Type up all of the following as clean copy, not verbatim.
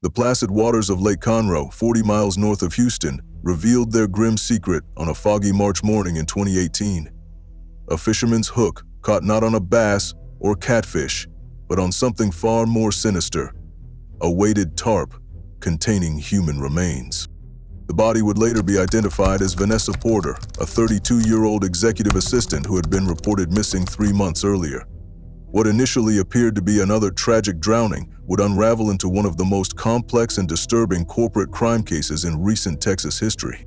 The placid waters of Lake Conroe, 40 miles north of Houston, revealed their grim secret on a foggy March morning in 2018. A fisherman's hook caught not on a bass or catfish, but on something far more sinister, a weighted tarp containing human remains. The body would later be identified as Vanessa Porter, a 32-year-old executive assistant who had been reported missing 3 months earlier. What initially appeared to be another tragic drowning would unravel into one of the most complex and disturbing corporate crime cases in recent Texas history.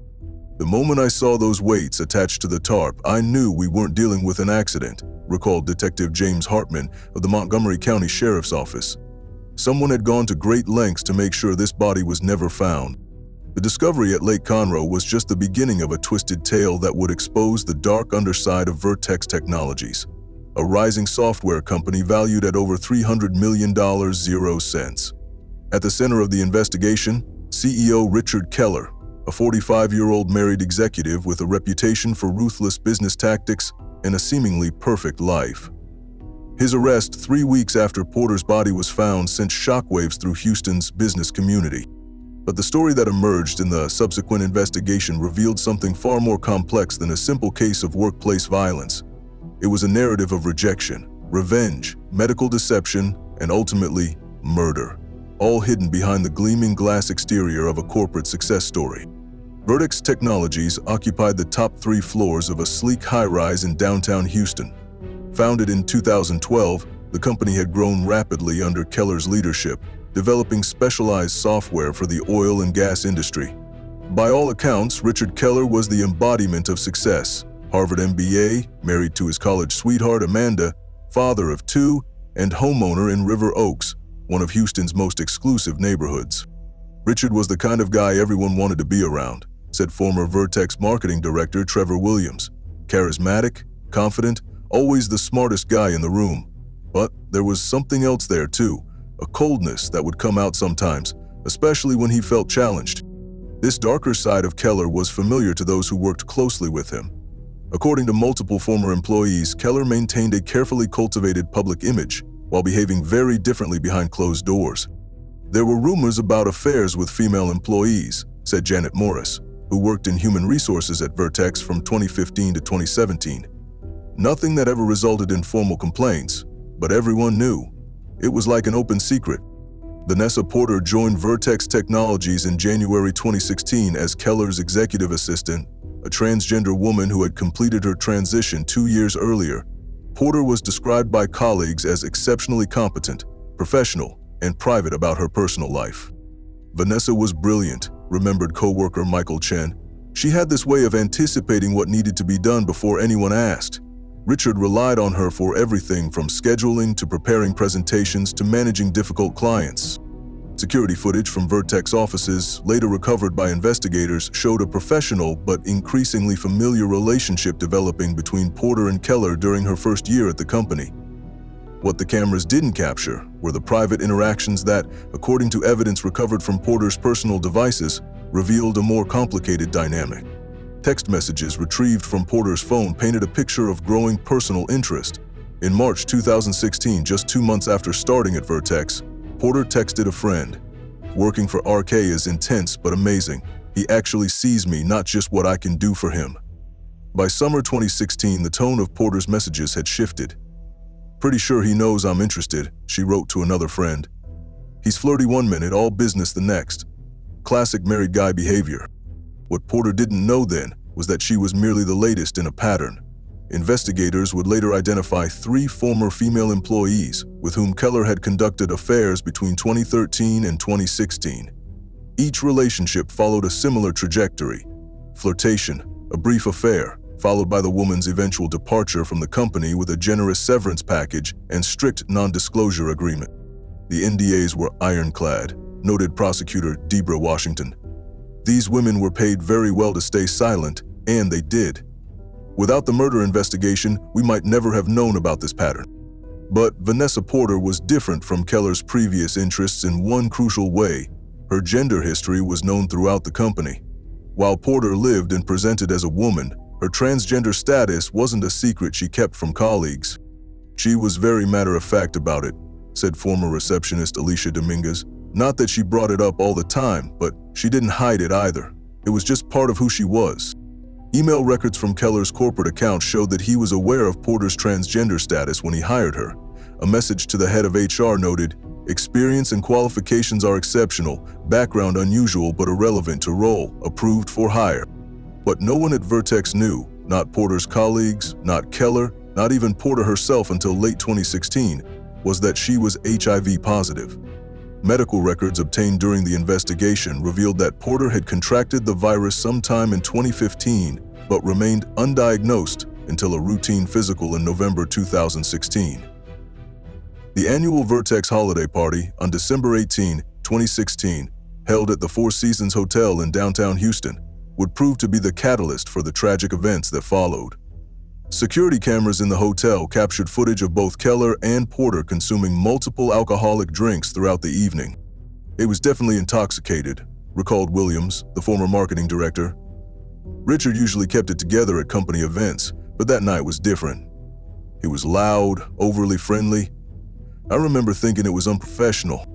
The moment I saw those weights attached to the tarp, I knew we weren't dealing with an accident, recalled Detective James Hartman of the Montgomery County Sheriff's Office. Someone had gone to great lengths to make sure this body was never found. The discovery at Lake Conroe was just the beginning of a twisted tale that would expose the dark underside of Vertex Technologies, a rising software company valued at over $300 million. At the center of the investigation, CEO Richard Keller, a 45-year-old married executive with a reputation for ruthless business tactics and a seemingly perfect life. His arrest 3 weeks after Porter's body was found sent shockwaves through Houston's business community. But the story that emerged in the subsequent investigation revealed something far more complex than a simple case of workplace violence. It was a narrative of rejection, revenge, medical deception, and ultimately, murder, all hidden behind the gleaming glass exterior of a corporate success story. Vertex Technologies occupied the top 3 floors of a sleek high-rise in downtown Houston. Founded in 2012, the company had grown rapidly under Keller's leadership, developing specialized software for the oil and gas industry. By all accounts, Richard Keller was the embodiment of success. Harvard MBA, married to his college sweetheart Amanda, father of 2, and homeowner in River Oaks, one of Houston's most exclusive neighborhoods. Richard was the kind of guy everyone wanted to be around, said former Vertex marketing director Trevor Williams. Charismatic, confident, always the smartest guy in the room. But there was something else there too, a coldness that would come out sometimes, especially when he felt challenged. This darker side of Keller was familiar to those who worked closely with him. According to multiple former employees, Keller maintained a carefully cultivated public image while behaving very differently behind closed doors. There were rumors about affairs with female employees, said Janet Morris, who worked in human resources at Vertex from 2015 to 2017. Nothing that ever resulted in formal complaints, but everyone knew. It was like an open secret. Vanessa Porter joined Vertex Technologies in January 2016 as Keller's executive assistant, a transgender woman who had completed her transition 2 years earlier. Porter was described by colleagues as exceptionally competent, professional, and private about her personal life. Vanessa was brilliant, remembered coworker Michael Chen. She had this way of anticipating what needed to be done before anyone asked. Richard relied on her for everything from scheduling to preparing presentations to managing difficult clients. Security footage from Vertex offices, later recovered by investigators, showed a professional but increasingly familiar relationship developing between Porter and Keller during her first year at the company. What the cameras didn't capture were the private interactions that, according to evidence recovered from Porter's personal devices, revealed a more complicated dynamic. Text messages retrieved from Porter's phone painted a picture of growing personal interest. In March 2016, just 2 months after starting at Vertex, Porter texted a friend, "Working for RK is intense but amazing. He actually sees me, not just what I can do for him." By summer 2016, the tone of Porter's messages had shifted. "Pretty sure he knows I'm interested," she wrote to another friend. "He's flirty one minute, all business the next." Classic married guy behavior. What Porter didn't know then was that she was merely the latest in a pattern. Investigators would later identify 3 former female employees with whom Keller had conducted affairs between 2013 and 2016. Each relationship followed a similar trajectory: flirtation, a brief affair, followed by the woman's eventual departure from the company with a generous severance package and strict non-disclosure agreement. The NDAs were ironclad, noted prosecutor Debra Washington. These women were paid very well to stay silent, and they did. Without the murder investigation, we might never have known about this pattern. But Vanessa Porter was different from Keller's previous interests in one crucial way. Her gender history was known throughout the company. While Porter lived and presented as a woman, her transgender status wasn't a secret she kept from colleagues. "She was very matter-of-fact about it," said former receptionist Alicia Dominguez. Not that she brought it up all the time, but she didn't hide it either. It was just part of who she was. Email records from Keller's corporate account showed that he was aware of Porter's transgender status when he hired her. A message to the head of HR noted, "Experience and qualifications are exceptional, background unusual but irrelevant to role, approved for hire." What no one at Vertex knew, not Porter's colleagues, not Keller, not even Porter herself until late 2016, was that she was HIV positive. Medical records obtained during the investigation revealed that Porter had contracted the virus sometime in 2015, but remained undiagnosed until a routine physical in November 2016. The annual Vertex holiday party on December 18, 2016, held at the Four Seasons Hotel in downtown Houston, would prove to be the catalyst for the tragic events that followed. Security cameras in the hotel captured footage of both Keller and Porter consuming multiple alcoholic drinks throughout the evening. "He was definitely intoxicated," recalled Williams, the former marketing director. "Richard usually kept it together at company events, but that night was different. He was loud, overly friendly. I remember thinking it was unprofessional."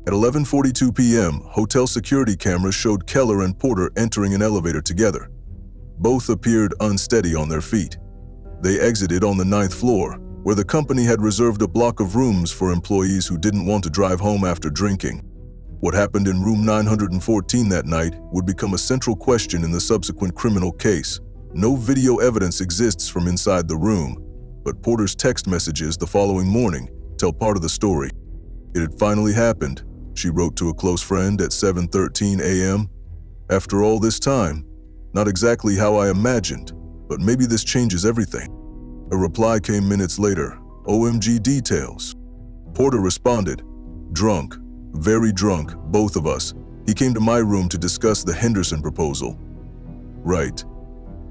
At 11:42 p.m., hotel security cameras showed Keller and Porter entering an elevator together. Both appeared unsteady on their feet. They exited on the 9th floor, where the company had reserved a block of rooms for employees who didn't want to drive home after drinking. What happened in room 914 that night would become a central question in the subsequent criminal case. No video evidence exists from inside the room, but Porter's text messages the following morning tell part of the story. "It had finally happened," she wrote to a close friend at 7:13 a.m. "After all this time, not exactly how I imagined, but maybe this changes everything." A reply came minutes later, "OMG details." Porter responded, "Drunk, very drunk, both of us. He came to my room to discuss the Henderson proposal." Right.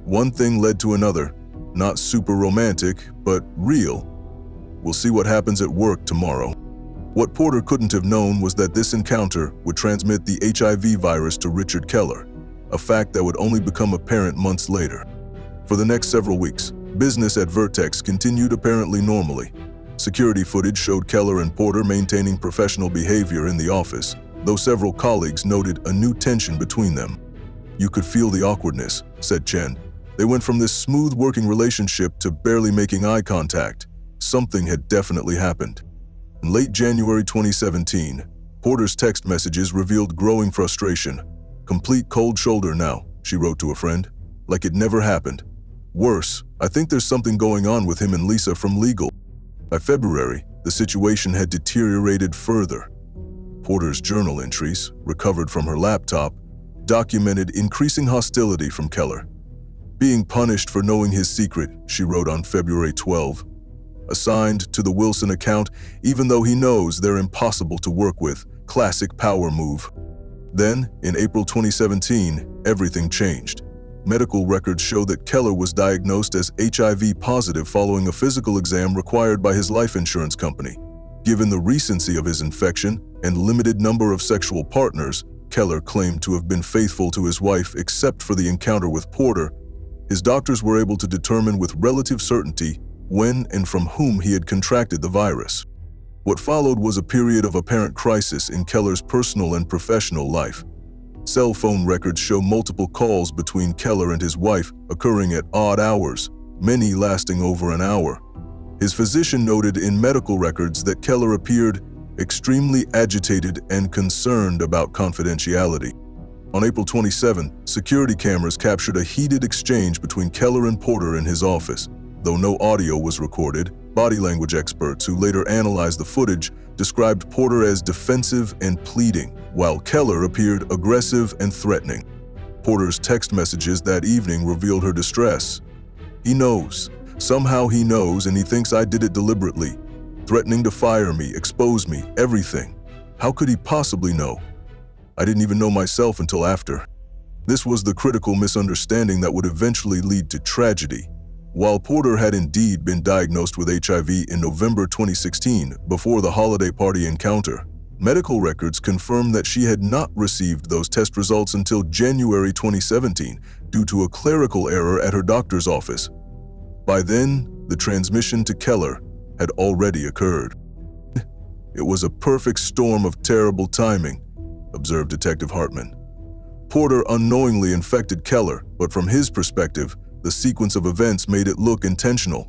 One thing led to another, not super romantic, but real. We'll see what happens at work tomorrow. What Porter couldn't have known was that this encounter would transmit the HIV virus to Richard Keller, a fact that would only become apparent months later. For the next several weeks, business at Vertex continued apparently normally. Security footage showed Keller and Porter maintaining professional behavior in the office, though several colleagues noted a new tension between them. "You could feel the awkwardness," said Chen. "They went from this smooth working relationship to barely making eye contact. Something had definitely happened." In late January 2017, Porter's text messages revealed growing frustration. "Complete cold shoulder now," she wrote to a friend. "Like it never happened. Worse, I think there's something going on with him and Lisa from legal." By February, the situation had deteriorated further. Porter's journal entries, recovered from her laptop, documented increasing hostility from Keller. "Being punished for knowing his secret," she wrote on February 12. "Assigned to the Wilson account, even though he knows they're impossible to work with. Classic power move." Then, in April 2017, everything changed. Medical records show that Keller was diagnosed as HIV positive following a physical exam required by his life insurance company. Given the recency of his infection and limited number of sexual partners, Keller claimed to have been faithful to his wife except for the encounter with Porter. His doctors were able to determine with relative certainty when and from whom he had contracted the virus. What followed was a period of apparent crisis in Keller's personal and professional life. Cell phone records show multiple calls between Keller and his wife occurring at odd hours, many lasting over an hour. His physician noted in medical records that Keller appeared extremely agitated and concerned about confidentiality. On April 27, security cameras captured a heated exchange between Keller and Porter in his office. Though no audio was recorded, body language experts who later analyzed the footage described Porter as defensive and pleading, while Keller appeared aggressive and threatening. Porter's text messages that evening revealed her distress. "He knows. Somehow he knows, and he thinks I did it deliberately. Threatening to fire me, expose me, everything. How could he possibly know? I didn't even know myself until after." This was the critical misunderstanding that would eventually lead to tragedy. While Porter had indeed been diagnosed with HIV in November 2016, before the holiday party encounter, medical records confirmed that she had not received those test results until January 2017 due to a clerical error at her doctor's office. By then, the transmission to Keller had already occurred. "It was a perfect storm of terrible timing," observed Detective Hartman. Porter unknowingly infected Keller, but from his perspective, the sequence of events made it look intentional.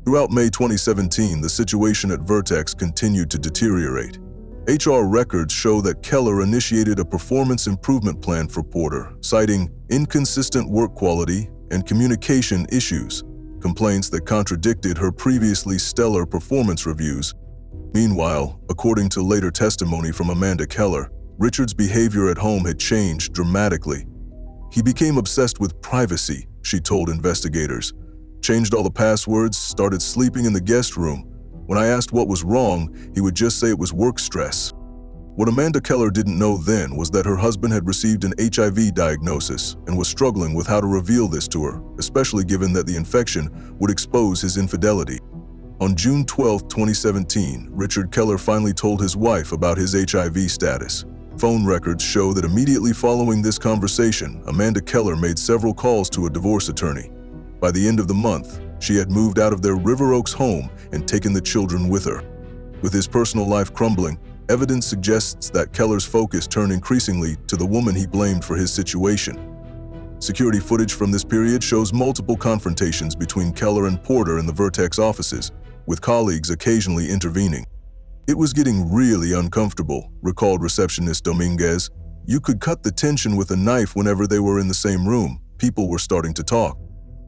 Throughout May 2017, the situation at Vertex continued to deteriorate. HR records show that Keller initiated a performance improvement plan for Porter, citing inconsistent work quality and communication issues, complaints that contradicted her previously stellar performance reviews. Meanwhile, according to later testimony from Amanda Keller, Richard's behavior at home had changed dramatically. "He became obsessed with privacy," she told investigators. "Changed all the passwords, started sleeping in the guest room. When I asked what was wrong, he would just say it was work stress." What Amanda Keller didn't know then was that her husband had received an HIV diagnosis and was struggling with how to reveal this to her, especially given that the infection would expose his infidelity. On June 12, 2017, Richard Keller finally told his wife about his HIV status. Phone records show that immediately following this conversation, Amanda Keller made several calls to a divorce attorney. By the end of the month, she had moved out of their River Oaks home and taken the children with her. With his personal life crumbling, evidence suggests that Keller's focus turned increasingly to the woman he blamed for his situation. Security footage from this period shows multiple confrontations between Keller and Porter in the Vertex offices, with colleagues occasionally intervening. "It was getting really uncomfortable," recalled receptionist Dominguez. "You could cut the tension with a knife whenever they were in the same room. People were starting to talk."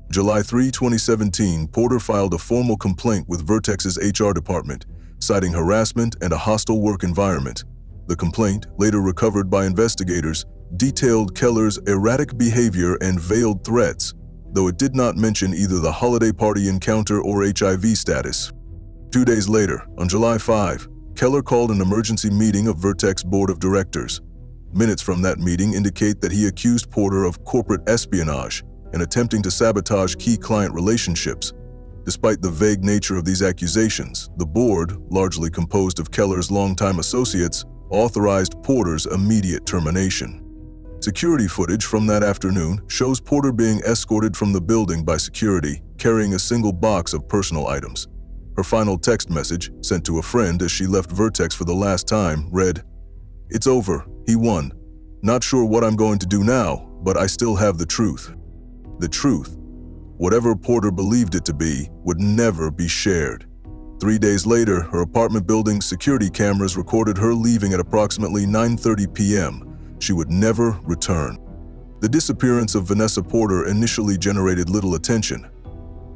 July 3, 2017, Porter filed a formal complaint with Vertex's HR department, citing harassment and a hostile work environment. The complaint, later recovered by investigators, detailed Keller's erratic behavior and veiled threats, though it did not mention either the holiday party encounter or HIV status. 2 days later, on July 5, Keller called an emergency meeting of Vertex Board of Directors. Minutes from that meeting indicate that he accused Porter of corporate espionage and attempting to sabotage key client relationships. Despite the vague nature of these accusations, the board, largely composed of Keller's longtime associates, authorized Porter's immediate termination. Security footage from that afternoon shows Porter being escorted from the building by security, carrying a single box of personal items. Her final text message, sent to a friend as she left Vertex for the last time, read, "It's over. He won. Not sure what I'm going to do now, but I still have the truth." The truth, whatever Porter believed it to be, would never be shared. 3 days later, her apartment building's security cameras recorded her leaving at approximately 9:30 p.m. She would never return. The disappearance of Vanessa Porter initially generated little attention.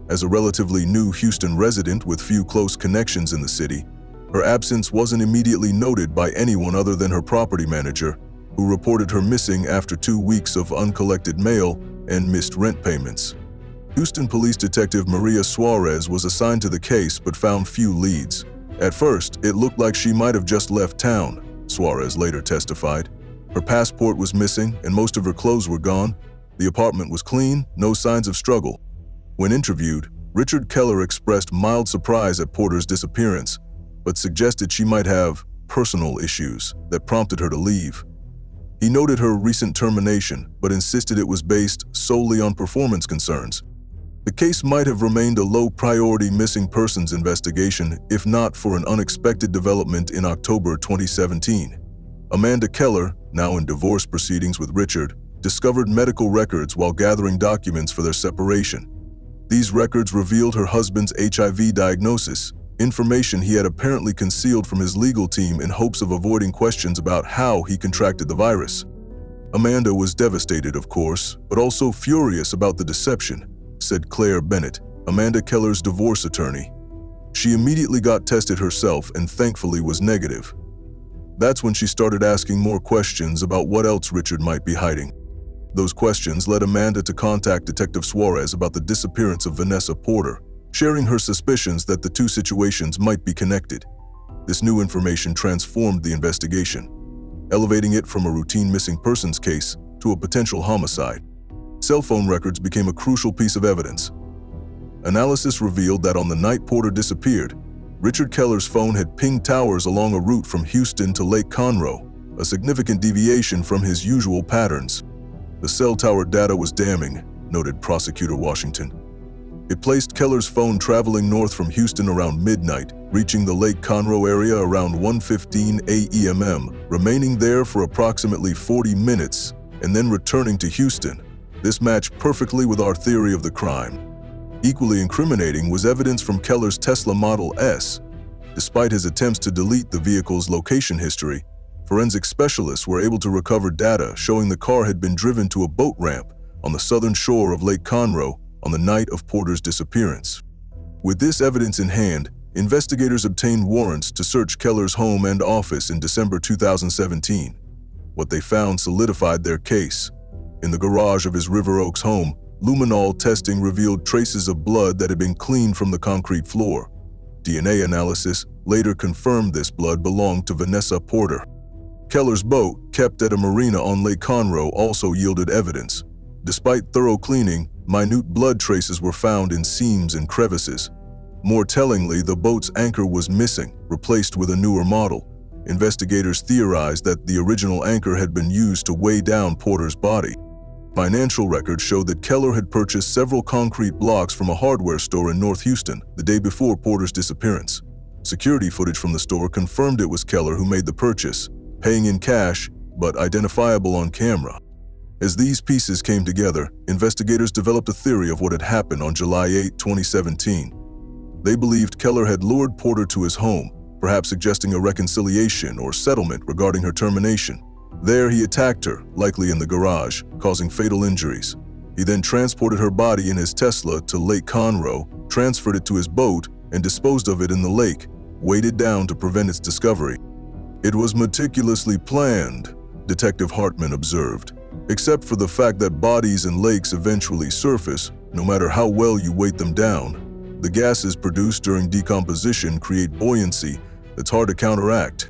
As a relatively new Houston resident with few close connections in the city, her absence wasn't immediately noted by anyone other than her property manager, who reported her missing after 2 weeks of uncollected mail and missed rent payments. Houston Police Detective Maria Suarez was assigned to the case but found few leads. "At first, it looked like she might have just left town," Suarez later testified. "Her passport was missing and most of her clothes were gone. The apartment was clean, no signs of struggle." When interviewed, Richard Keller expressed mild surprise at Porter's disappearance, but suggested she might have personal issues that prompted her to leave. He noted her recent termination, but insisted it was based solely on performance concerns. The case might have remained a low-priority missing persons investigation if not for an unexpected development in October 2017. Amanda Keller, now in divorce proceedings with Richard, discovered medical records while gathering documents for their separation. These records revealed her husband's HIV diagnosis, information he had apparently concealed from his legal team in hopes of avoiding questions about how he contracted the virus. Amanda was devastated, of course, but also furious about the deception, said Claire Bennett, Amanda Keller's divorce attorney. She immediately got tested herself and thankfully was negative. That's when she started asking more questions about what else Richard might be hiding. Those questions led Amanda to contact Detective Suarez about the disappearance of Vanessa Porter, sharing her suspicions that the two situations might be connected. This new information transformed the investigation, elevating it from a routine missing persons case to a potential homicide. Cell phone records became a crucial piece of evidence. Analysis revealed that on the night Porter disappeared, Richard Keller's phone had pinged towers along a route from Houston to Lake Conroe, a significant deviation from his usual patterns. The cell tower data was damning, noted Prosecutor Washington. It placed Keller's phone traveling north from Houston around midnight, reaching the Lake Conroe area around 1:15 a.m., remaining there for approximately 40 minutes, and then returning to Houston. This matched perfectly with our theory of the crime. Equally incriminating was evidence from Keller's Tesla Model S. Despite his attempts to delete the vehicle's location history, forensic specialists were able to recover data showing the car had been driven to a boat ramp on the southern shore of Lake Conroe on the night of Porter's disappearance. With this evidence in hand, investigators obtained warrants to search Keller's home and office in December 2017. What they found solidified their case. In the garage of his River Oaks home, luminol testing revealed traces of blood that had been cleaned from the concrete floor. DNA analysis later confirmed this blood belonged to Vanessa Porter. Keller's boat, kept at a marina on Lake Conroe, also yielded evidence. Despite thorough cleaning, minute blood traces were found in seams and crevices. More tellingly, the boat's anchor was missing, replaced with a newer model. Investigators theorized that the original anchor had been used to weigh down Porter's body. Financial records showed that Keller had purchased several concrete blocks from a hardware store in North Houston the day before Porter's disappearance. Security footage from the store confirmed it was Keller who made the purchase, paying in cash, but identifiable on camera. As these pieces came together, investigators developed a theory of what had happened on July 8, 2017. They believed Keller had lured Porter to his home, perhaps suggesting a reconciliation or settlement regarding her termination. There, he attacked her, likely in the garage, causing fatal injuries. He then transported her body in his Tesla to Lake Conroe, transferred it to his boat, and disposed of it in the lake, weighted down to prevent its discovery. It was meticulously planned, Detective Hartman observed. Except for the fact that bodies in lakes eventually surface, no matter how well you weight them down. The gases produced during decomposition create buoyancy that's hard to counteract.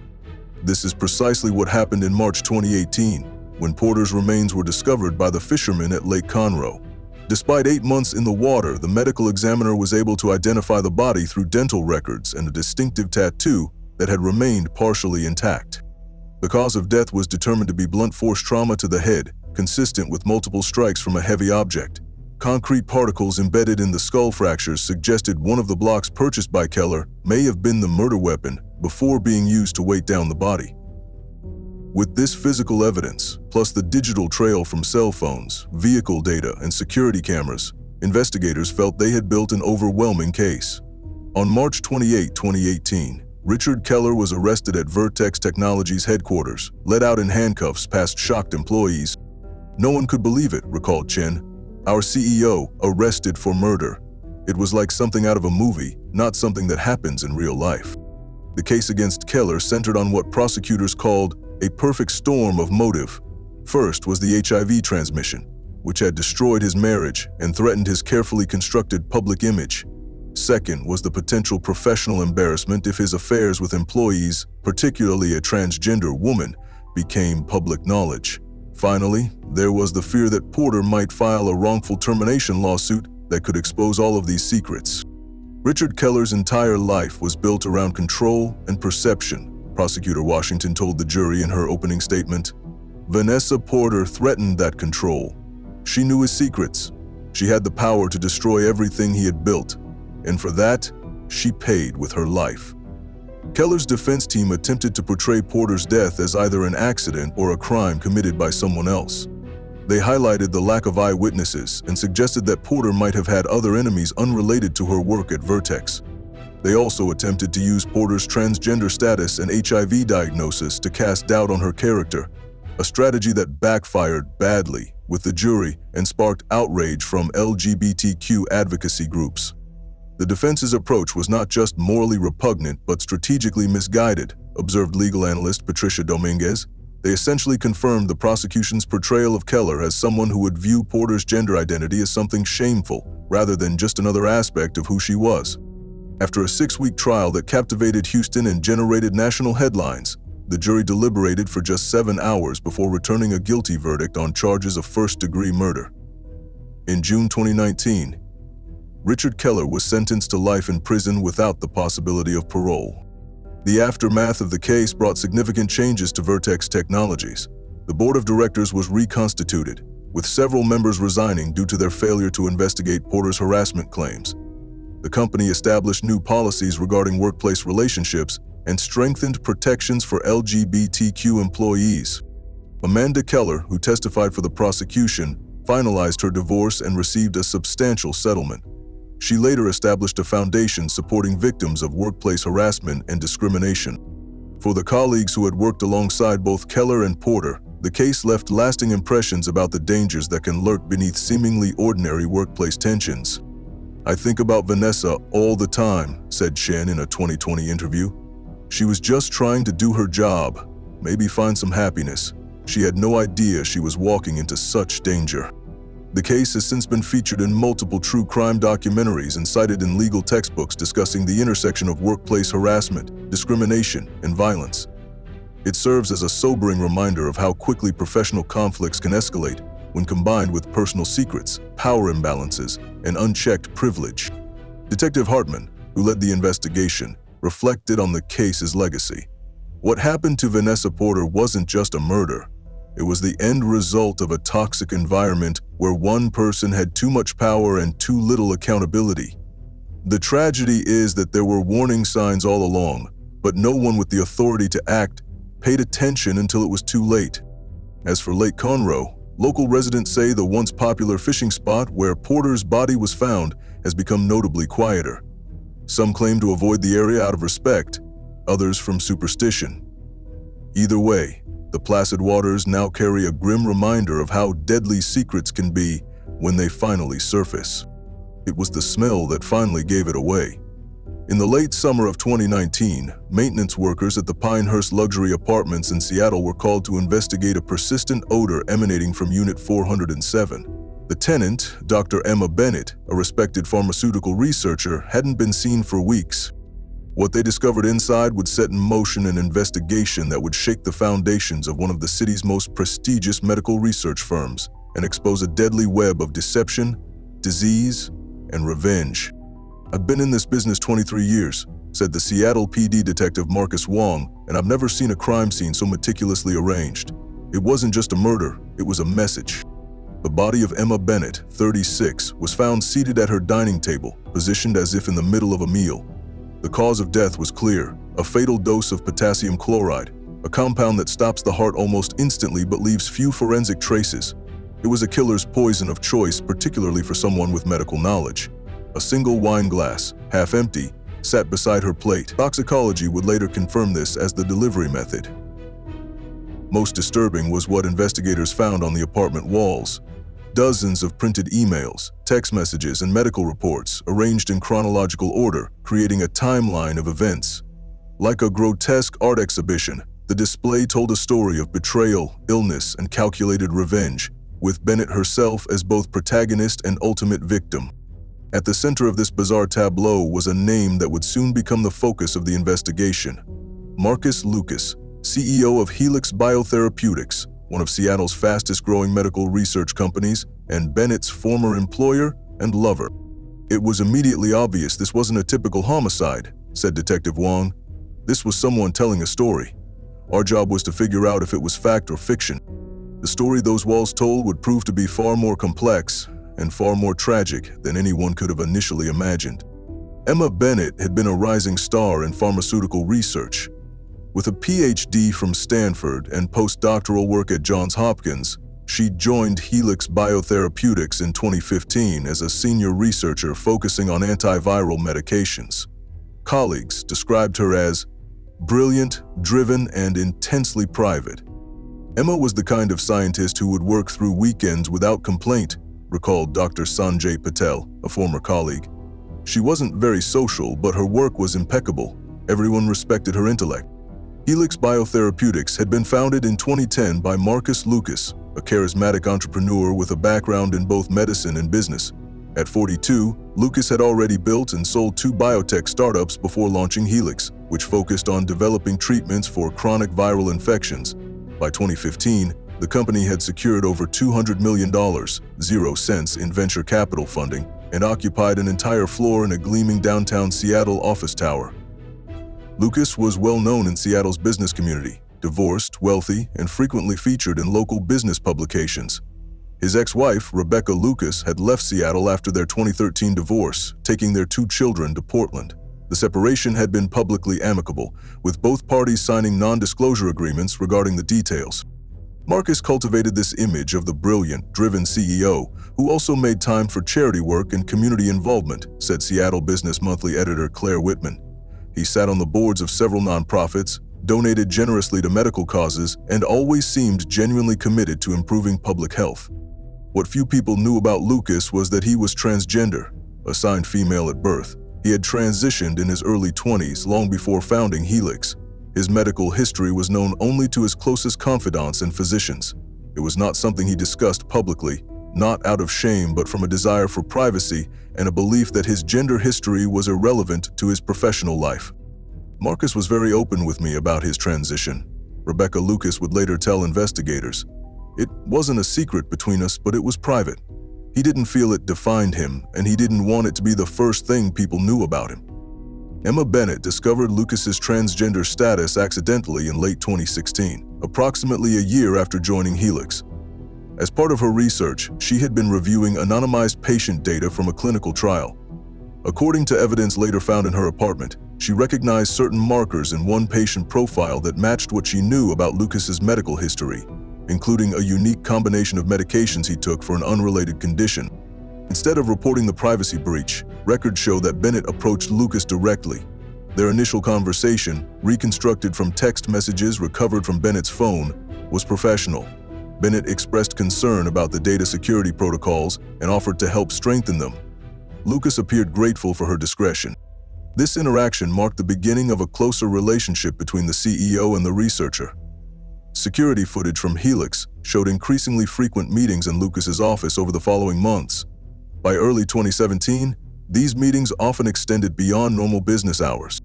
This is precisely what happened in March 2018, when Porter's remains were discovered by the fishermen at Lake Conroe. Despite 8 months in the water, the medical examiner was able to identify the body through dental records and a distinctive tattoo that had remained partially intact. The cause of death was determined to be blunt force trauma to the head, consistent with multiple strikes from a heavy object. Concrete particles embedded in the skull fractures suggested one of the blocks purchased by Keller may have been the murder weapon before being used to weight down the body. With this physical evidence, plus the digital trail from cell phones, vehicle data, and security cameras, investigators felt they had built an overwhelming case. On March 28, 2018, Richard Keller was arrested at Vertex Technologies headquarters, led out in handcuffs past shocked employees. "No one could believe it," recalled Chen. "Our CEO arrested for murder. It was like something out of a movie, not something that happens in real life." The case against Keller centered on what prosecutors called a perfect storm of motive. First was the HIV transmission, which had destroyed his marriage and threatened his carefully constructed public image. Second was the potential professional embarrassment if his affairs with employees, particularly a transgender woman, became public knowledge. Finally, there was the fear that Porter might file a wrongful termination lawsuit that could expose all of these secrets. Richard Keller's entire life was built around control and perception, Prosecutor Washington told the jury in her opening statement. Vanessa Porter threatened that control. She knew his secrets. She had the power to destroy everything he had built, and for that, she paid with her life. Keller's defense team attempted to portray Porter's death as either an accident or a crime committed by someone else. They highlighted the lack of eyewitnesses and suggested that Porter might have had other enemies unrelated to her work at Vertex. They also attempted to use Porter's transgender status and HIV diagnosis to cast doubt on her character, a strategy that backfired badly with the jury and sparked outrage from LGBTQ advocacy groups. The defense's approach was not just morally repugnant but strategically misguided, observed legal analyst Patricia Dominguez. They essentially confirmed the prosecution's portrayal of Keller as someone who would view Porter's gender identity as something shameful, rather than just another aspect of who she was. After a 6-week trial that captivated Houston and generated national headlines, the jury deliberated for just 7 hours before returning a guilty verdict on charges of first-degree murder. In June 2019, Richard Keller was sentenced to life in prison without the possibility of parole. The aftermath of the case brought significant changes to Vertex Technologies. The board of directors was reconstituted, with several members resigning due to their failure to investigate Porter's harassment claims. The company established new policies regarding workplace relationships and strengthened protections for LGBTQ employees. Amanda Keller, who testified for the prosecution, finalized her divorce and received a substantial settlement. She later established a foundation supporting victims of workplace harassment and discrimination. For the colleagues who had worked alongside both Keller and Porter, the case left lasting impressions about the dangers that can lurk beneath seemingly ordinary workplace tensions. "I think about Vanessa all the time," said Shen in a 2020 interview. "She was just trying to do her job, maybe find some happiness. She had no idea she was walking into such danger." The case has since been featured in multiple true crime documentaries and cited in legal textbooks discussing the intersection of workplace harassment, discrimination, and violence. It serves as a sobering reminder of how quickly professional conflicts can escalate when combined with personal secrets, power imbalances, and unchecked privilege. Detective Hartman, who led the investigation, reflected on the case's legacy. What happened to Vanessa Porter wasn't just a murder. It was the end result of a toxic environment where one person had too much power and too little accountability. The tragedy is that there were warning signs all along, but no one with the authority to act paid attention until it was too late. As for Lake Conroe, local residents say the once popular fishing spot where Porter's body was found has become notably quieter. Some claim to avoid the area out of respect, others from superstition. Either way, the placid waters now carry a grim reminder of how deadly secrets can be when they finally surface. It was the smell that finally gave it away. In the late summer of 2019, maintenance workers at the Pinehurst Luxury Apartments in Seattle were called to investigate a persistent odor emanating from Unit 407. The tenant, Dr. Emma Bennett, a respected pharmaceutical researcher, hadn't been seen for weeks. What they discovered inside would set in motion an investigation that would shake the foundations of one of the city's most prestigious medical research firms and expose a deadly web of deception, disease, and revenge. "I've been in this business 23 years, said the Seattle PD detective Marcus Wong, and I've never seen a crime scene so meticulously arranged. It wasn't just a murder, it was a message." The body of Emma Bennett, 36, was found seated at her dining table, positioned as if in the middle of a meal. The cause of death was clear: a fatal dose of potassium chloride, a compound that stops the heart almost instantly but leaves few forensic traces. It was a killer's poison of choice, particularly for someone with medical knowledge. A single wine glass, half empty, sat beside her plate. Toxicology would later confirm this as the delivery method. Most disturbing was what investigators found on the apartment walls. Dozens of printed emails, text messages, and medical reports arranged in chronological order, creating a timeline of events. Like a grotesque art exhibition, the display told a story of betrayal, illness, and calculated revenge, with Bennett herself as both protagonist and ultimate victim. At the center of this bizarre tableau was a name that would soon become the focus of the investigation: Marcus Lucas, CEO of Helix Biotherapeutics, one of Seattle's fastest-growing medical research companies, and Bennett's former employer and lover. "It was immediately obvious this wasn't a typical homicide," said Detective Wong. "This was someone telling a story. Our job was to figure out if it was fact or fiction." The story those walls told would prove to be far more complex and far more tragic than anyone could have initially imagined. Emma Bennett had been a rising star in pharmaceutical research. With a PhD from Stanford and postdoctoral work at Johns Hopkins, she joined Helix Biotherapeutics in 2015 as a senior researcher focusing on antiviral medications. Colleagues described her as brilliant, driven, and intensely private. Emma was the kind of scientist who would work through weekends without complaint, recalled Dr. Sanjay Patel, a former colleague. She wasn't very social, but her work was impeccable. Everyone respected her intellect. Helix Biotherapeutics had been founded in 2010 by Marcus Lucas, a charismatic entrepreneur with a background in both medicine and business. At 42, Lucas had already built and sold 2 biotech startups before launching Helix, which focused on developing treatments for chronic viral infections. By 2015, the company had secured over $200 million, 0 cents in venture capital funding, and occupied an entire floor in a gleaming downtown Seattle office tower. Lucas was well known in Seattle's business community, divorced, wealthy, and frequently featured in local business publications. His ex-wife, Rebecca Lucas, had left Seattle after their 2013 divorce, taking their 2 children to Portland. The separation had been publicly amicable, with both parties signing non-disclosure agreements regarding the details. Marcus cultivated this image of the brilliant, driven CEO, who also made time for charity work and community involvement, said Seattle Business Monthly editor Claire Whitman. He sat on the boards of several nonprofits, donated generously to medical causes, and always seemed genuinely committed to improving public health. What few people knew about Lucas was that he was transgender, assigned female at birth. He had transitioned in his early 20s, long before founding Helix. His medical history was known only to his closest confidants and physicians. It was not something he discussed publicly, not out of shame but from a desire for privacy and a belief that his gender history was irrelevant to his professional life. Marcus was very open with me about his transition. Rebecca Lucas would later tell investigators. It wasn't a secret between us, but it was private. He didn't feel it defined him, and he didn't want it to be the first thing people knew about him. Emma Bennett discovered Lucas's transgender status accidentally in late 2016, approximately a year after joining Helix. As part of her research, she had been reviewing anonymized patient data from a clinical trial. According to evidence later found in her apartment, she recognized certain markers in one patient profile that matched what she knew about Lucas's medical history, including a unique combination of medications he took for an unrelated condition. Instead of reporting the privacy breach, records show that Bennett approached Lucas directly. Their initial conversation, reconstructed from text messages recovered from Bennett's phone, was professional. Bennett expressed concern about the data security protocols and offered to help strengthen them. Lucas appeared grateful for her discretion. This interaction marked the beginning of a closer relationship between the CEO and the researcher. Security footage from Helix showed increasingly frequent meetings in Lucas's office over the following months. By early 2017, these meetings often extended beyond normal business hours.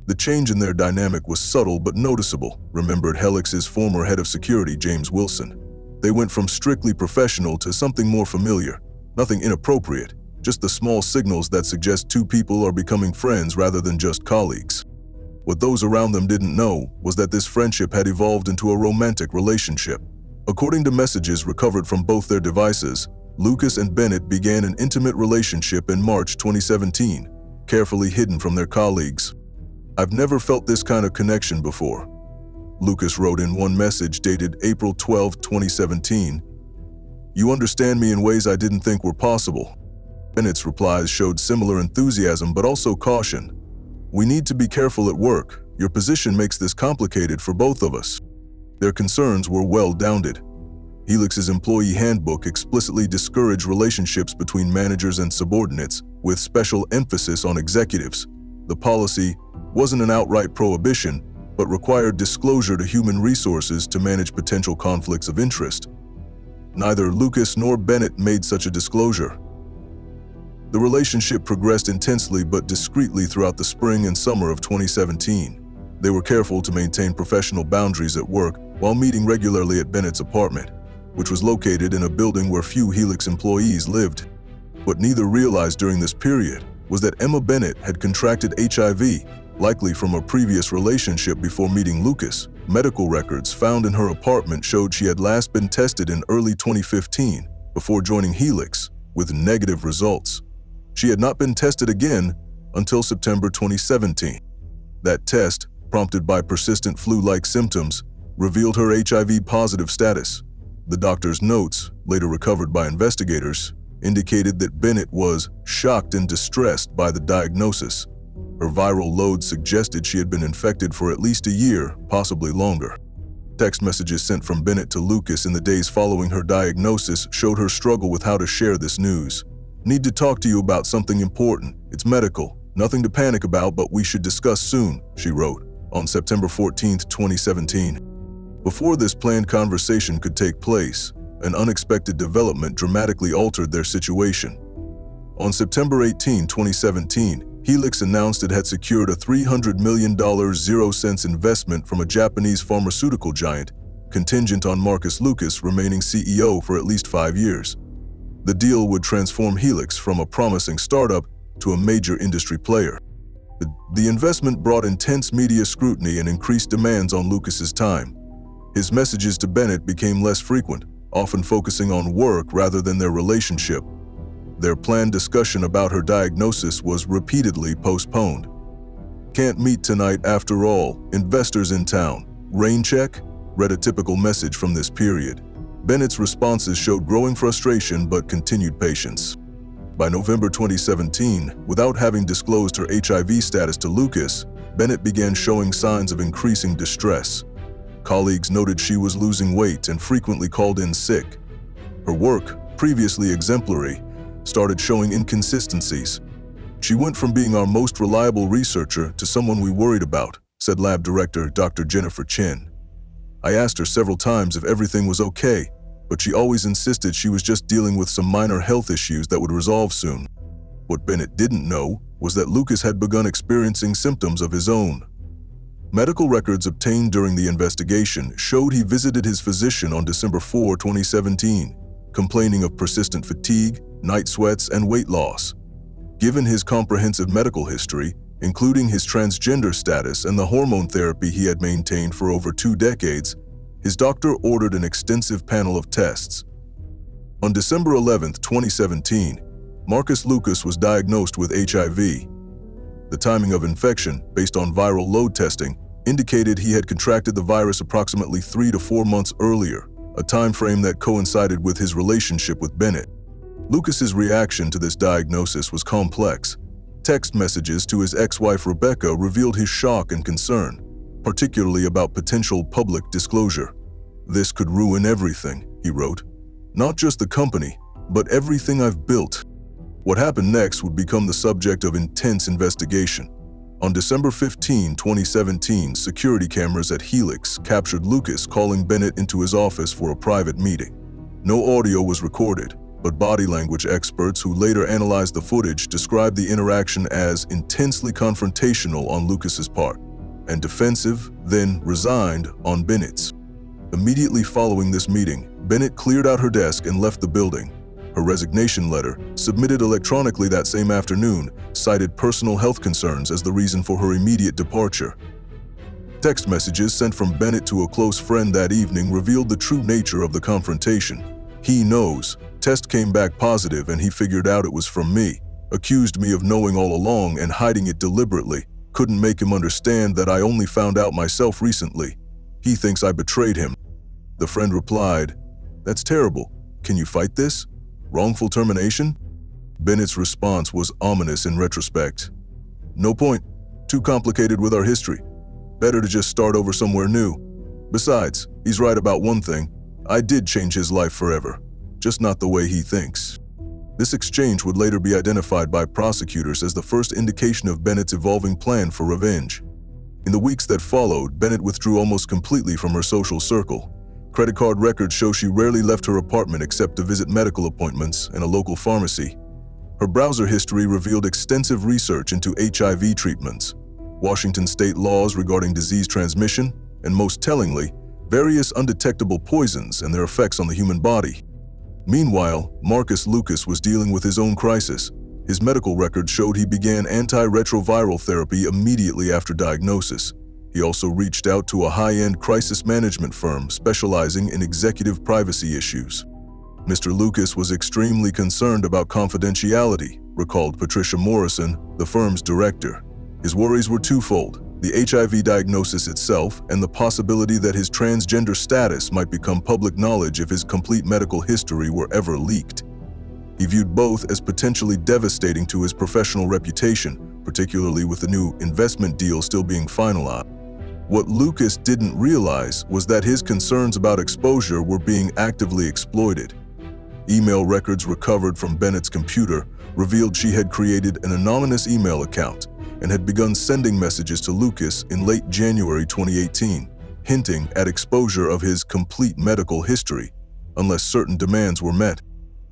The change in their dynamic was subtle but noticeable, remembered Helix's former head of security, James Wilson. They went from strictly professional to something more familiar, nothing inappropriate, just the small signals that suggest 2 people are becoming friends rather than just colleagues. What those around them didn't know was that this friendship had evolved into a romantic relationship. According to messages recovered from both their devices, Lucas and Bennett began an intimate relationship in March 2017, carefully hidden from their colleagues. "I've never felt this kind of connection before," Lucas wrote in one message dated April 12, 2017. "You understand me in ways I didn't think were possible." Bennett's replies showed similar enthusiasm but also caution. "We need to be careful at work. Your position makes this complicated for both of us." Their concerns were well-founded. Helix's employee handbook explicitly discouraged relationships between managers and subordinates, with special emphasis on executives. The policy wasn't an outright prohibition, but required disclosure to human resources to manage potential conflicts of interest. Neither Lucas nor Bennett made such a disclosure. The relationship progressed intensely but discreetly throughout the spring and summer of 2017. They were careful to maintain professional boundaries at work while meeting regularly at Bennett's apartment, which was located in a building where few Helix employees lived. What neither realized during this period was that Emma Bennett had contracted HIV, likely from a previous relationship before meeting Lucas. Medical records found in her apartment showed she had last been tested in early 2015 before joining Helix, with negative results. She had not been tested again until September 2017. That test, prompted by persistent flu-like symptoms, revealed her HIV-positive status. The doctor's notes, later recovered by investigators, indicated that Bennett was shocked and distressed by the diagnosis. Her viral load suggested she had been infected for at least a year, possibly longer. Text messages sent from Bennett to Lucas in the days following her diagnosis showed her struggle with how to share this news. "Need to talk to you about something important. It's medical. Nothing to panic about, but we should discuss soon," she wrote on September 14, 2017. Before this planned conversation could take place, an unexpected development dramatically altered their situation. On September 18, 2017, Helix announced it had secured a $300 million zero-cents investment from a Japanese pharmaceutical giant, contingent on Marcus Lucas remaining CEO for at least 5 years. The deal would transform Helix from a promising startup to a major industry player. The investment brought intense media scrutiny and increased demands on Lucas's time. His messages to Bennett became less frequent, often focusing on work rather than their relationship. Their planned discussion about her diagnosis was repeatedly postponed. "Can't meet tonight after all. Investors in town. Rain check?" read a typical message from this period. Bennett's responses showed growing frustration but continued patience. By November 2017, without having disclosed her HIV status to Lucas, Bennett began showing signs of increasing distress. Colleagues noted she was losing weight and frequently called in sick. Her work, previously exemplary, started showing inconsistencies. "She went from being our most reliable researcher to someone we worried about," said lab director Dr. Jennifer Chin. "I asked her several times if everything was okay, but she always insisted she was just dealing with some minor health issues that would resolve soon." What Bennett didn't know was that Lucas had begun experiencing symptoms of his own. Medical records obtained during the investigation showed he visited his physician on December 4, 2017, complaining of persistent fatigue, night sweats, and weight loss. Given his comprehensive medical history, including his transgender status and the hormone therapy he had maintained for over 2 decades, his doctor ordered an extensive panel of tests. On December 11, 2017, Marcus Lucas was diagnosed with HIV. The timing of infection, based on viral load testing, indicated he had contracted the virus approximately 3 to 4 months earlier, a time frame that coincided with his relationship with Bennett. Lucas's reaction to this diagnosis was complex. Text messages to his ex-wife Rebecca revealed his shock and concern, particularly about potential public disclosure. "This could ruin everything," he wrote. "Not just the company, but everything I've built." What happened next would become the subject of intense investigation. On December 15, 2017, security cameras at Helix captured Lucas calling Bennett into his office for a private meeting. No audio was recorded, but body language experts who later analyzed the footage described the interaction as intensely confrontational on Lucas's part and defensive, then resigned on Bennett's. Immediately following this meeting, Bennett cleared out her desk and left the building. Her resignation letter, submitted electronically that same afternoon, cited personal health concerns as the reason for her immediate departure. Text messages sent from Bennett to a close friend that evening revealed the true nature of the confrontation. "He knows. Test came back positive and he figured out it was from me. Accused me of knowing all along and hiding it deliberately. Couldn't make him understand that I only found out myself recently. He thinks I betrayed him." The friend replied, "That's terrible. Can you fight this? Wrongful termination?" Bennett's response was ominous in retrospect. "No point. Too complicated with our history. Better to just start over somewhere new. Besides, he's right about one thing. I did change his life forever, just not the way he thinks." This exchange would later be identified by prosecutors as the first indication of Bennett's evolving plan for revenge. In the weeks that followed, Bennett withdrew almost completely from her social circle. Credit card records show she rarely left her apartment except to visit medical appointments and a local pharmacy. Her browser history revealed extensive research into HIV treatments, Washington state laws regarding disease transmission, and most tellingly, various undetectable poisons and their effects on the human body. Meanwhile, Marcus Lucas was dealing with his own crisis. His medical records showed he began antiretroviral therapy immediately after diagnosis. He also reached out to a high-end crisis management firm specializing in executive privacy issues. Mr. Lucas was extremely concerned about confidentiality, recalled Patricia Morrison, the firm's director. His worries were twofold: the HIV diagnosis itself and the possibility that his transgender status might become public knowledge if his complete medical history were ever leaked. He viewed both as potentially devastating to his professional reputation, particularly with the new investment deal still being finalized. What Lucas didn't realize was that his concerns about exposure were being actively exploited. Email records recovered from Bennett's computer revealed she had created an anonymous email account and had begun sending messages to Lucas in late January 2018, hinting at exposure of his complete medical history, unless certain demands were met.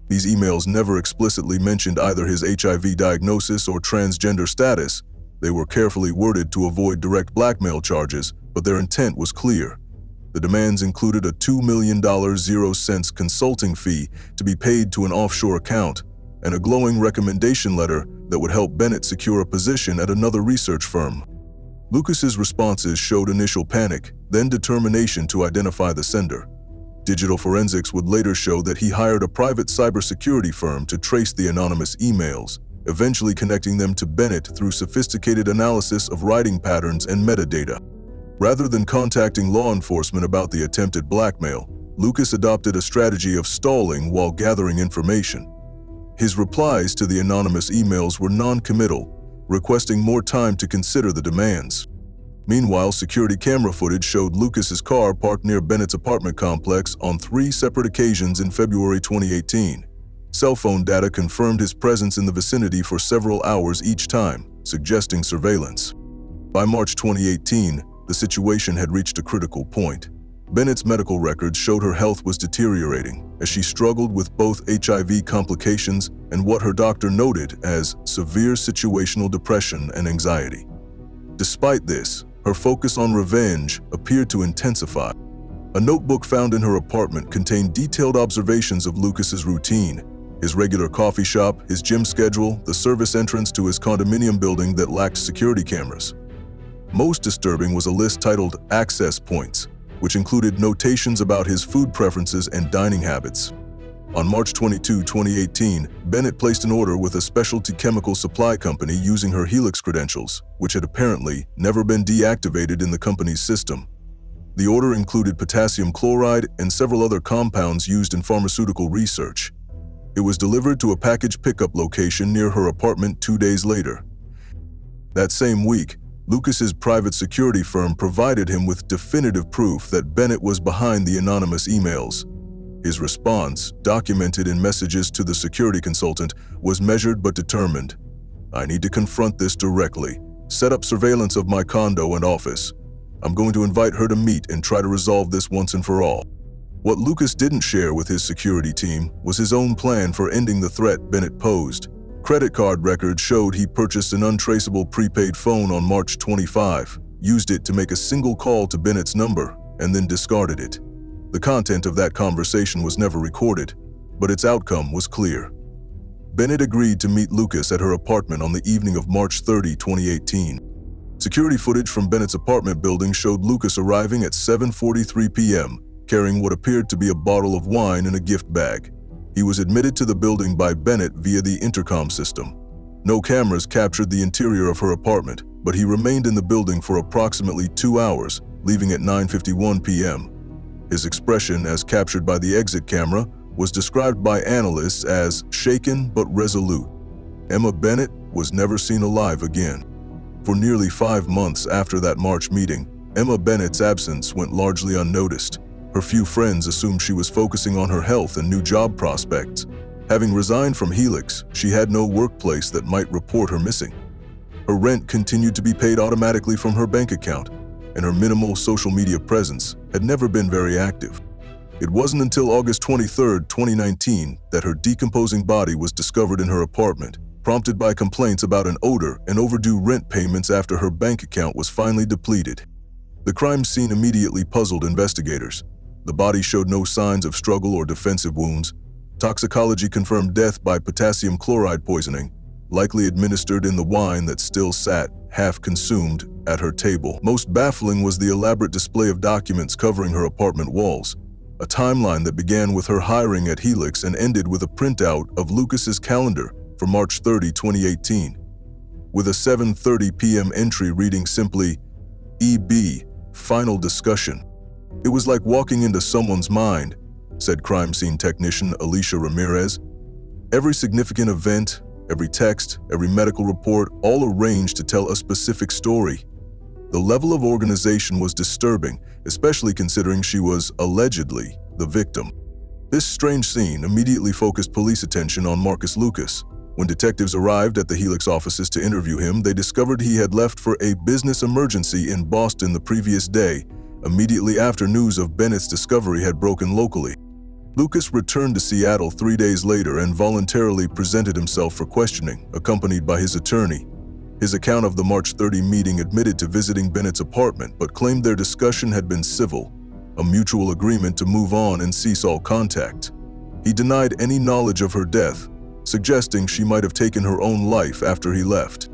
These emails never explicitly mentioned either his HIV diagnosis or transgender status. They were carefully worded to avoid direct blackmail charges, but their intent was clear. The demands included a $2 million 0-cents consulting fee to be paid to an offshore account, and a glowing recommendation letter that would help Bennett secure a position at another research firm. Lucas's responses showed initial panic, then determination to identify the sender. Digital forensics would later show that he hired a private cybersecurity firm to trace the anonymous emails, eventually connecting them to Bennett through sophisticated analysis of writing patterns and metadata. Rather than contacting law enforcement about the attempted blackmail, Lucas adopted a strategy of stalling while gathering information. His replies to the anonymous emails were non-committal, requesting more time to consider the demands. Meanwhile, security camera footage showed Lucas's car parked near Bennett's apartment complex on 3 separate occasions in February 2018. Cell phone data confirmed his presence in the vicinity for several hours each time, suggesting surveillance. By March 2018, the situation had reached a critical point. Bennett's medical records showed her health was deteriorating as she struggled with both HIV complications and what her doctor noted as severe situational depression and anxiety. Despite this, her focus on revenge appeared to intensify. A notebook found in her apartment contained detailed observations of Lucas's routine, his regular coffee shop, his gym schedule, the service entrance to his condominium building that lacked security cameras. Most disturbing was a list titled Access Points, which included notations about his food preferences and dining habits. On March 22, 2018, Bennett placed an order with a specialty chemical supply company using her Helix credentials, which had apparently never been deactivated in the company's system. The order included potassium chloride and several other compounds used in pharmaceutical research. It was delivered to a package pickup location near her apartment 2 days later. That same week, Lucas's private security firm provided him with definitive proof that Bennett was behind the anonymous emails. His response, documented in messages to the security consultant, was measured but determined. "I need to confront this directly. Set up surveillance of my condo and office. I'm going to invite her to meet and try to resolve this once and for all." What Lucas didn't share with his security team was his own plan for ending the threat Bennett posed. Credit card records showed he purchased an untraceable prepaid phone on March 25, used it to make a single call to Bennett's number, and then discarded it. The content of that conversation was never recorded, but its outcome was clear. Bennett agreed to meet Lucas at her apartment on the evening of March 30, 2018. Security footage from Bennett's apartment building showed Lucas arriving at 7:43 p.m., carrying what appeared to be a bottle of wine in a gift bag. He was admitted to the building by Bennett via the intercom system. No cameras captured the interior of her apartment, but he remained in the building for approximately 2 hours, leaving at 9:51 p.m. His expression, as captured by the exit camera, was described by analysts as shaken but resolute. Emma Bennett was never seen alive again. For nearly 5 months after that March meeting, Emma Bennett's absence went largely unnoticed. Her few friends assumed she was focusing on her health and new job prospects. Having resigned from Helix, she had no workplace that might report her missing. Her rent continued to be paid automatically from her bank account, and her minimal social media presence had never been very active. It wasn't until August 23, 2019, that her decomposing body was discovered in her apartment, prompted by complaints about an odor and overdue rent payments after her bank account was finally depleted. The crime scene immediately puzzled investigators. The body showed no signs of struggle or defensive wounds. Toxicology confirmed death by potassium chloride poisoning, likely administered in the wine that still sat, half-consumed, at her table. Most baffling was the elaborate display of documents covering her apartment walls, a timeline that began with her hiring at Helix and ended with a printout of Lucas's calendar for March 30, 2018. With a 7:30 p.m. entry reading simply, "EB, final discussion." It was like walking into someone's mind, said crime scene technician Alicia Ramirez. Every significant event, every text, every medical report, all arranged to tell a specific story. The level of organization was disturbing, especially considering she was, allegedly, the victim. This strange scene immediately focused police attention on Marcus Lucas. When detectives arrived at the Helix offices to interview him, they discovered he had left for a business emergency in Boston the previous day, immediately after news of Bennett's discovery had broken locally. Lucas returned to Seattle 3 days later and voluntarily presented himself for questioning, accompanied by his attorney. His account of the March 30 meeting admitted to visiting Bennett's apartment but claimed their discussion had been civil, a mutual agreement to move on and cease all contact. He denied any knowledge of her death, suggesting she might have taken her own life after he left.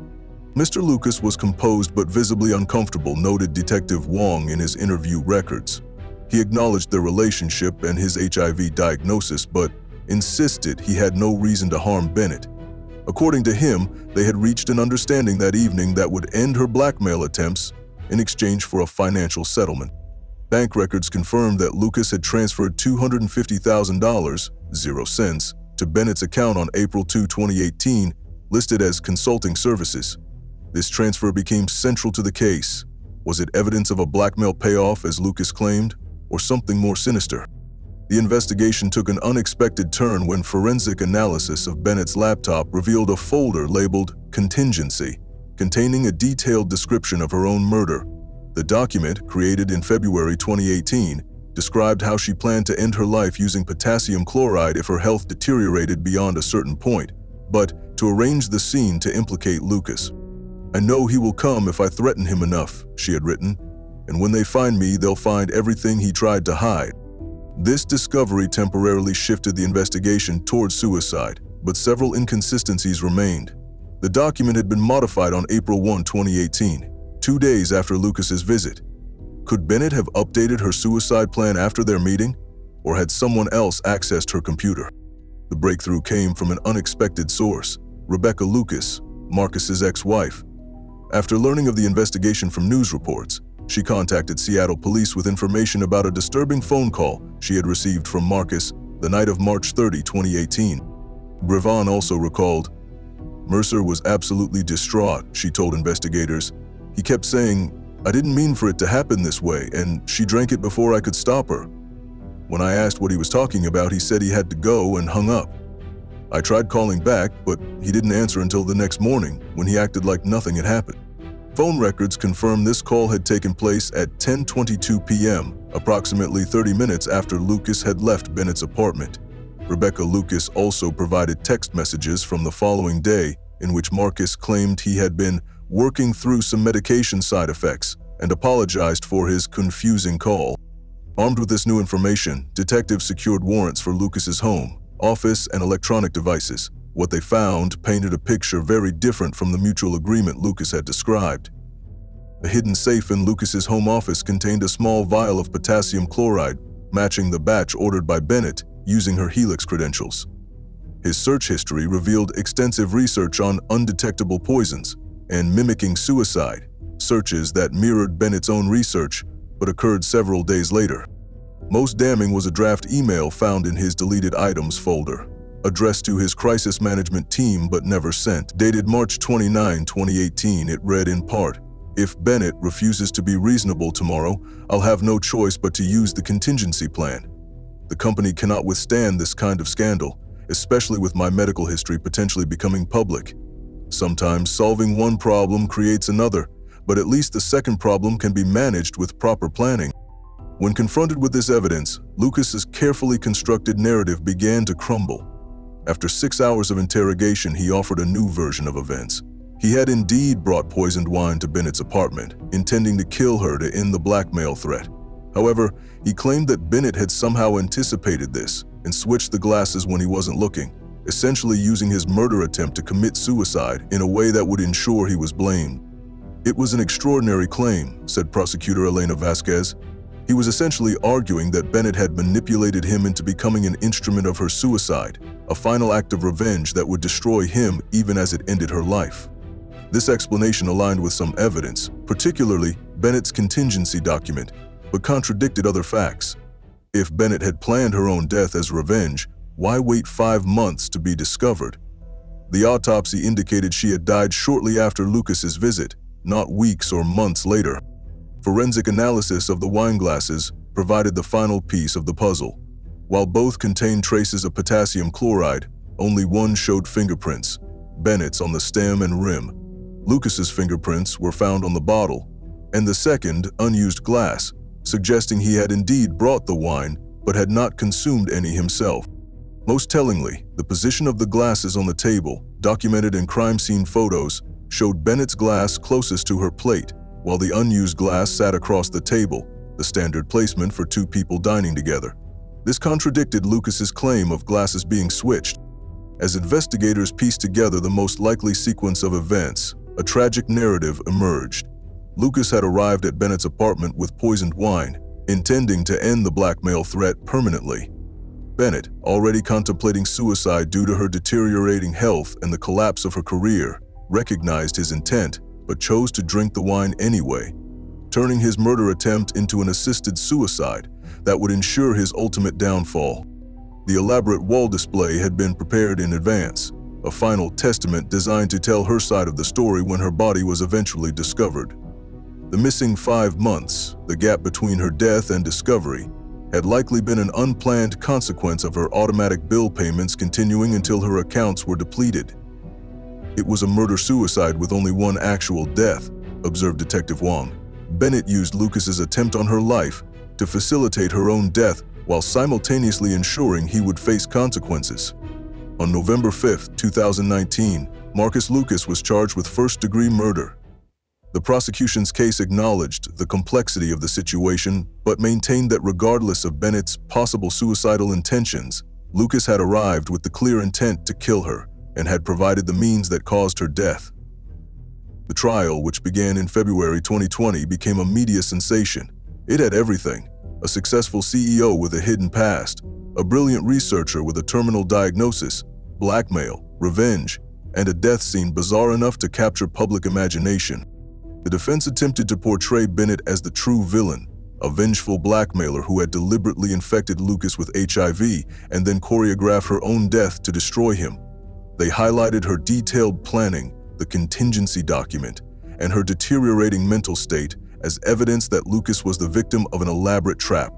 Mr. Lucas was composed but visibly uncomfortable, noted Detective Wong in his interview records. He acknowledged their relationship and his HIV diagnosis, but insisted he had no reason to harm Bennett. According to him, they had reached an understanding that evening that would end her blackmail attempts in exchange for a financial settlement. Bank records confirmed that Lucas had transferred $250,000, 0 cents, to Bennett's account on April 2, 2018, listed as consulting services. This transfer became central to the case. Was it evidence of a blackmail payoff, as Lucas claimed, or something more sinister? The investigation took an unexpected turn when forensic analysis of Bennett's laptop revealed a folder labeled Contingency, containing a detailed description of her own murder. The document, created in February 2018, described how she planned to end her life using potassium chloride if her health deteriorated beyond a certain point, but to arrange the scene to implicate Lucas. "I know he will come if I threaten him enough," she had written, "and when they find me, they'll find everything he tried to hide." This discovery temporarily shifted the investigation towards suicide, but several inconsistencies remained. The document had been modified on April 1, 2018, 2 days after Lucas's visit. Could Bennett have updated her suicide plan after their meeting, or had someone else accessed her computer? The breakthrough came from an unexpected source, Rebecca Lucas, Marcus's ex-wife. After learning of the investigation from news reports, she contacted Seattle police with information about a disturbing phone call she had received from Marcus the night of March 30, 2018. Brevon also recalled, "Mercer was absolutely distraught," she told investigators. "He kept saying, 'I didn't mean for it to happen this way,' and she drank it before I could stop her. When I asked what he was talking about, he said he had to go and hung up. I tried calling back, but he didn't answer until the next morning, when he acted like nothing had happened." Phone records confirm this call had taken place at 10:22 p.m., approximately 30 minutes after Lucas had left Bennett's apartment. Rebecca Lucas also provided text messages from the following day in which Marcus claimed he had been working through some medication side effects and apologized for his confusing call. Armed with this new information, detectives secured warrants for Lucas's home, office, and electronic devices. What they found painted a picture very different from the mutual agreement Lucas had described. A hidden safe in Lucas's home office contained a small vial of potassium chloride, matching the batch ordered by Bennett using her Helix credentials. His search history revealed extensive research on undetectable poisons and mimicking suicide, searches that mirrored Bennett's own research but occurred several days later. Most damning was a draft email found in his deleted items folder, addressed to his crisis management team but never sent. Dated March 29, 2018, it read in part, "If Bennett refuses to be reasonable tomorrow, I'll have no choice but to use the contingency plan. The company cannot withstand this kind of scandal, especially with my medical history potentially becoming public. Sometimes solving one problem creates another, but at least the second problem can be managed with proper planning." When confronted with this evidence, Lucas's carefully constructed narrative began to crumble. After 6 hours of interrogation, he offered a new version of events. He had indeed brought poisoned wine to Bennett's apartment, intending to kill her to end the blackmail threat. However, he claimed that Bennett had somehow anticipated this and switched the glasses when he wasn't looking, essentially using his murder attempt to commit suicide in a way that would ensure he was blamed. "It was an extraordinary claim," said prosecutor Elena Vasquez. He was essentially arguing that Bennett had manipulated him into becoming an instrument of her suicide, a final act of revenge that would destroy him even as it ended her life. This explanation aligned with some evidence, particularly Bennett's contingency document, but contradicted other facts. If Bennett had planned her own death as revenge, why wait 5 months to be discovered? The autopsy indicated she had died shortly after Lucas's visit, not weeks or months later. Forensic analysis of the wine glasses provided the final piece of the puzzle. While both contained traces of potassium chloride, only one showed fingerprints, Bennett's on the stem and rim. Lucas's fingerprints were found on the bottle, and the second, unused glass, suggesting he had indeed brought the wine but had not consumed any himself. Most tellingly, the position of the glasses on the table, documented in crime scene photos, showed Bennett's glass closest to her plate, while the unused glass sat across the table, the standard placement for 2 people dining together. This contradicted Lucas's claim of glasses being switched. As investigators pieced together the most likely sequence of events, a tragic narrative emerged. Lucas had arrived at Bennett's apartment with poisoned wine, intending to end the blackmail threat permanently. Bennett, already contemplating suicide due to her deteriorating health and the collapse of her career, recognized his intent but chose to drink the wine anyway, turning his murder attempt into an assisted suicide that would ensure his ultimate downfall. The elaborate wall display had been prepared in advance, a final testament designed to tell her side of the story when her body was eventually discovered. The missing 5 months, the gap between her death and discovery, had likely been an unplanned consequence of her automatic bill payments continuing until her accounts were depleted. It was a murder-suicide with only one actual death, observed Detective Wong. Bennett used Lucas's attempt on her life to facilitate her own death while simultaneously ensuring he would face consequences. On November 5, 2019, Marcus Lucas was charged with first-degree murder. The prosecution's case acknowledged the complexity of the situation, but maintained that regardless of Bennett's possible suicidal intentions, Lucas had arrived with the clear intent to kill her and had provided the means that caused her death. The trial, which began in February 2020, became a media sensation. It had everything: a successful CEO with a hidden past, a brilliant researcher with a terminal diagnosis, blackmail, revenge, and a death scene bizarre enough to capture public imagination. The defense attempted to portray Bennett as the true villain, a vengeful blackmailer who had deliberately infected Lucas with HIV and then choreographed her own death to destroy him. They highlighted her detailed planning, the contingency document, and her deteriorating mental state as evidence that Lucas was the victim of an elaborate trap.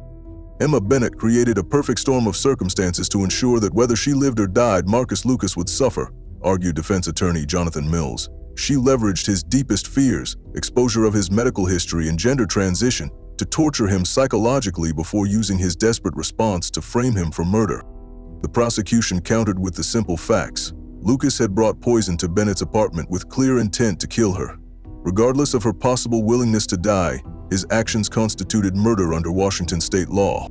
Emma Bennett created a perfect storm of circumstances to ensure that whether she lived or died, Marcus Lucas would suffer, argued defense attorney Jonathan Mills. She leveraged his deepest fears, exposure of his medical history and gender transition, to torture him psychologically before using his desperate response to frame him for murder. The prosecution countered with the simple facts. Lucas had brought poison to Bennett's apartment with clear intent to kill her. Regardless of her possible willingness to die, his actions constituted murder under Washington state law.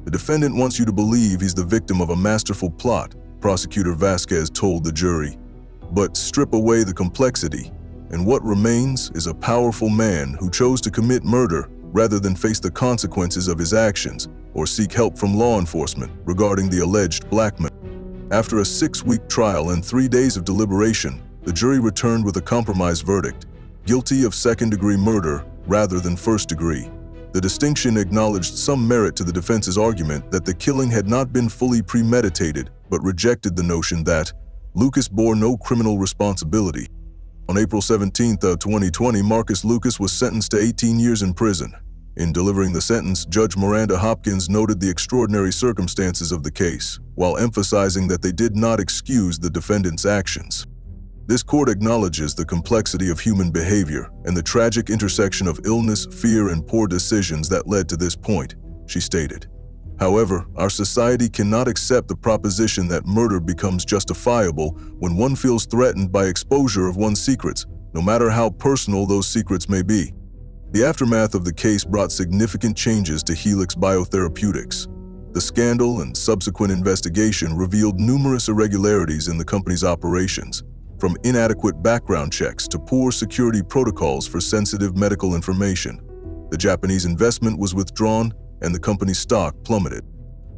The defendant wants you to believe he's the victim of a masterful plot, Prosecutor Vasquez told the jury. But strip away the complexity, and what remains is a powerful man who chose to commit murder rather than face the consequences of his actions or seek help from law enforcement regarding the alleged blackmail. After a 6-week trial and 3 days of deliberation, the jury returned with a compromise verdict: guilty of second-degree murder rather than first-degree. The distinction acknowledged some merit to the defense's argument that the killing had not been fully premeditated, but rejected the notion that Lucas bore no criminal responsibility. On April 17, 2020, Marcus Lucas was sentenced to 18 years in prison. In delivering the sentence, Judge Miranda Hopkins noted the extraordinary circumstances of the case, while emphasizing that they did not excuse the defendant's actions. This court acknowledges the complexity of human behavior and the tragic intersection of illness, fear, and poor decisions that led to this point, she stated. However, our society cannot accept the proposition that murder becomes justifiable when one feels threatened by exposure of one's secrets, no matter how personal those secrets may be. The aftermath of the case brought significant changes to Helix Biotherapeutics. The scandal and subsequent investigation revealed numerous irregularities in the company's operations, from inadequate background checks to poor security protocols for sensitive medical information. The Japanese investment was withdrawn, and the company's stock plummeted.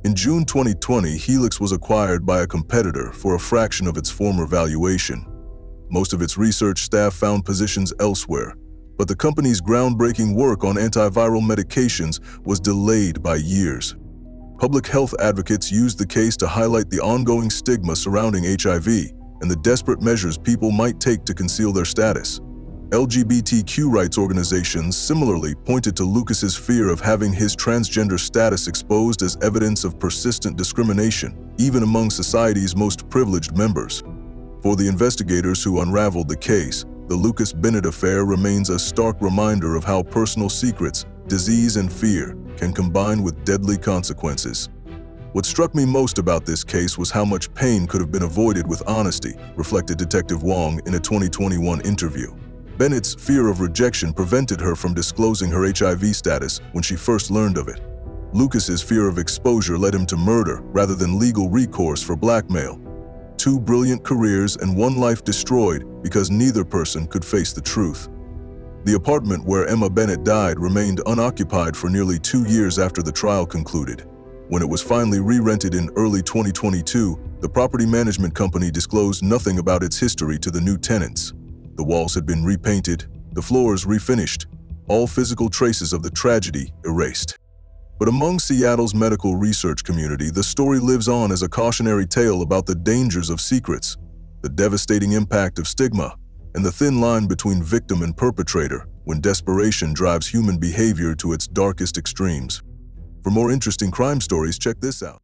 In June 2020, Helix was acquired by a competitor for a fraction of its former valuation. Most of its research staff found positions elsewhere, but the company's groundbreaking work on antiviral medications was delayed by years. Public health advocates used the case to highlight the ongoing stigma surrounding HIV and the desperate measures people might take to conceal their status. LGBTQ rights organizations similarly pointed to Lucas's fear of having his transgender status exposed as evidence of persistent discrimination, even among society's most privileged members. For the investigators who unraveled the case, the Lucas-Bennett affair remains a stark reminder of how personal secrets, disease, and fear can combine with deadly consequences. What struck me most about this case was how much pain could have been avoided with honesty, reflected Detective Wong in a 2021 interview. Bennett's fear of rejection prevented her from disclosing her HIV status when she first learned of it. Lucas's fear of exposure led him to murder rather than legal recourse for blackmail. 2 brilliant careers and 1 life destroyed because neither person could face the truth. The apartment where Emma Bennett died remained unoccupied for nearly 2 years after the trial concluded. When it was finally re-rented in early 2022, the property management company disclosed nothing about its history to the new tenants. The walls had been repainted, the floors refinished, all physical traces of the tragedy erased. But among Seattle's medical research community, the story lives on as a cautionary tale about the dangers of secrets, the devastating impact of stigma, and the thin line between victim and perpetrator when desperation drives human behavior to its darkest extremes. For more interesting crime stories, check this out.